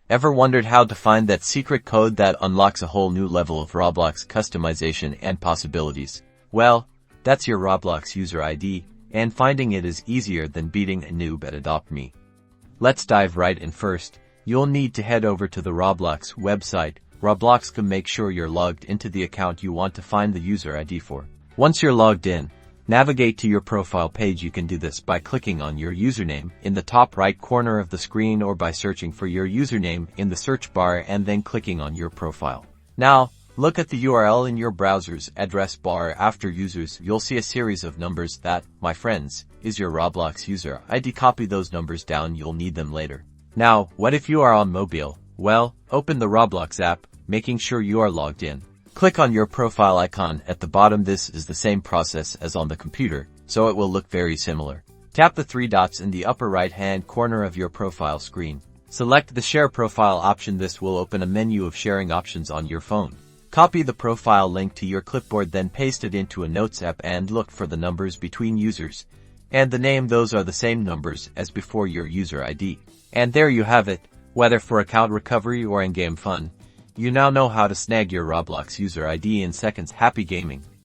Ever wondered how to find that secret code that unlocks a whole new level of Roblox customization and possibilities? Well, that's your Roblox User ID, and finding it is easier than beating a noob at Adopt Me. Let's dive right in first. You'll need to head over to the Roblox website. Roblox can make sure you're logged into the account you want to find the user ID for. Once you're logged in, navigate to your profile page. You can do this by clicking on your username in the top right corner of the screen, or by searching for your username in the search bar and then clicking on your profile. Now, look at the URL in your browser's address bar. After users, you'll see a series of numbers. That, my friends, is your Roblox user ID. Copy those numbers down, you'll need them later. Now, what if you are on mobile? Well, open the Roblox app, making sure you are logged in. Click on your profile icon at the bottom. This is the same process as on the computer, so it will look very similar. Tap the three dots in the upper right-hand corner of your profile screen. Select the Share Profile option. This will open a menu of sharing options on your phone. Copy the profile link to your clipboard, then paste it into a Notes app and look for the numbers between users and the name. Those are the same numbers as before your user ID. And there you have it. Whether for account recovery or in-game fun, you now know how to snag your Roblox user ID in seconds. Happy gaming!